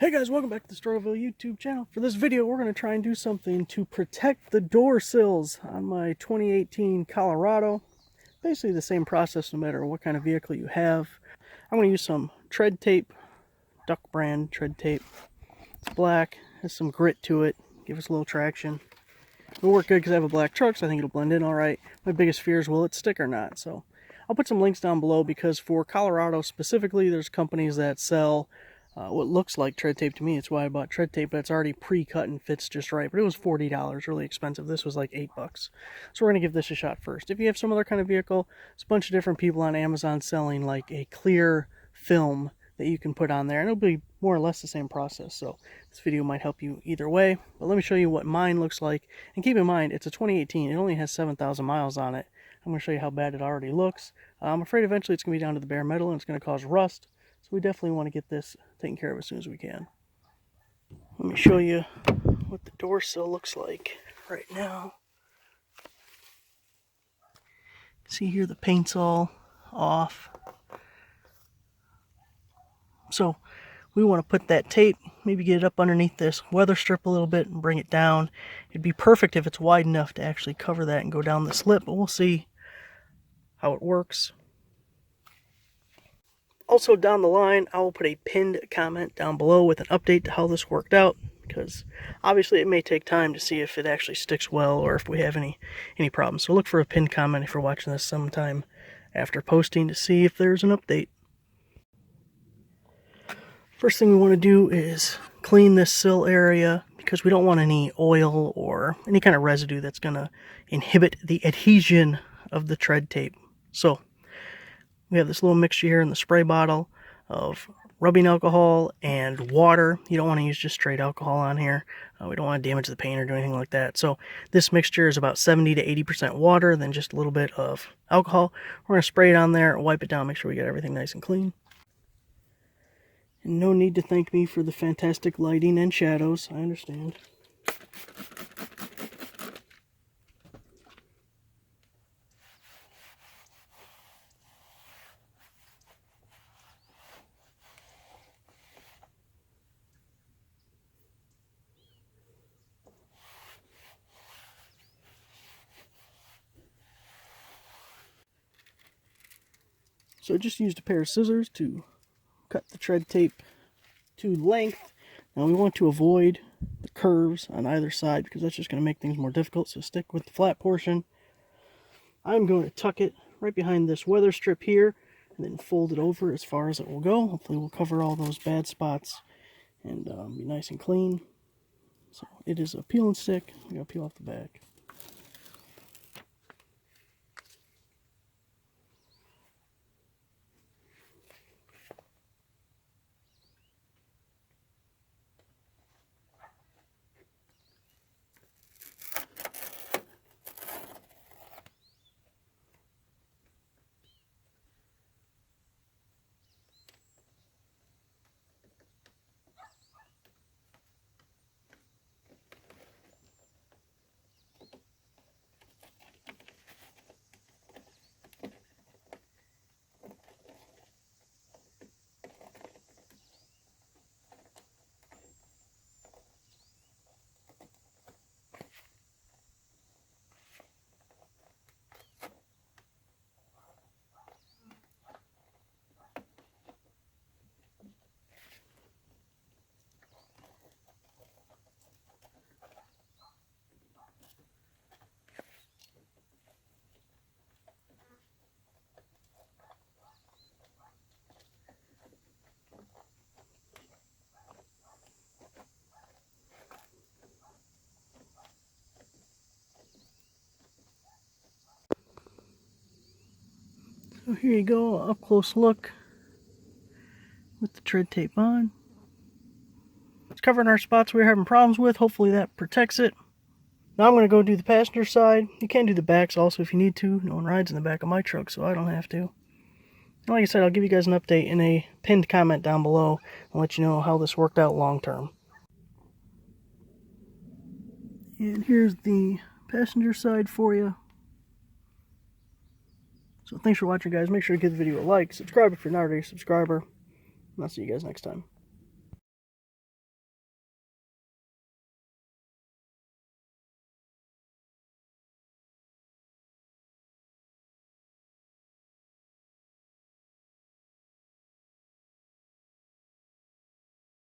Hey guys, welcome back to the S Perryville YouTube channel. For this video, we're going to try and do something to protect the door sills on my 2018 Colorado. Basically the same process no matter what kind of vehicle you have. I'm going to use some tread tape, Duck brand tread tape. It's black, has some grit to it, give us a little traction. It'll work good because I have a black truck, so I think it'll blend in alright. My biggest fear is will it stick or not. So I'll put some links down below because for Colorado specifically, there's companies that sell what looks like tread tape to me. It's why I bought tread tape, but it's already pre-cut and fits just right. But it was $40, really expensive. This was like $8. So we're going to give this a shot first. If you have some other kind of vehicle, there's a bunch of different people on Amazon selling like a clear film that you can put on there, and it'll be more or less the same process. So this video might help you either way, but let me show you what mine looks like. And keep in mind, it's a 2018. It only has 7,000 miles on it. I'm going to show you how bad it already looks. I'm afraid eventually it's going to be down to the bare metal and it's going to cause rust. So we definitely want to get this taken care of as soon as we can. Let me show you what the door sill looks like right now. See here, the paint's all off. So we want to put that tape, maybe get it up underneath this weather strip a little bit and bring it down. It'd be perfect if it's wide enough to actually cover that and go down the slip, but we'll see how it works. Also down the line, I will put a pinned comment down below with an update to how this worked out, because obviously it may take time to see if it actually sticks well or if we have any problems. So look for a pinned comment if you're watching this sometime after posting to see if there's an update. First thing we want to do is clean this sill area because we don't want any oil or any kind of residue that's going to inhibit the adhesion of the tread tape. So we have this little mixture here in the spray bottle of rubbing alcohol and water. You don't want to use just straight alcohol on here. We don't want to damage the paint or do anything like that. So this mixture is about 70 to 80% water, then just a little bit of alcohol. We're going to spray it on there, wipe it down, make sure we get everything nice and clean. And no need to thank me for the fantastic lighting and shadows, I understand. So I just used a pair of scissors to cut the tread tape to length. Now we want to avoid the curves on either side because that's just going to make things more difficult, so stick with the flat portion. I'm going to tuck it right behind this weather strip here and then fold it over as far as it will go. Hopefully we'll cover all those bad spots and be nice and clean. So it is a peel and stick. I'm going to peel off the back. So here you go, up close look with the tread tape on. It's covering our spots we were having problems with. Hopefully that protects it. Now I'm going to go do the passenger side. You can do the backs also if you need to. No one rides in the back of my truck, so I don't have to. And like I said, I'll give you guys an update in a pinned comment down below and let you know how this worked out long term. And here's the passenger side for you. So thanks for watching, guys. Make sure to give the video a like, subscribe if you're not already a subscriber, and I'll see you guys next time.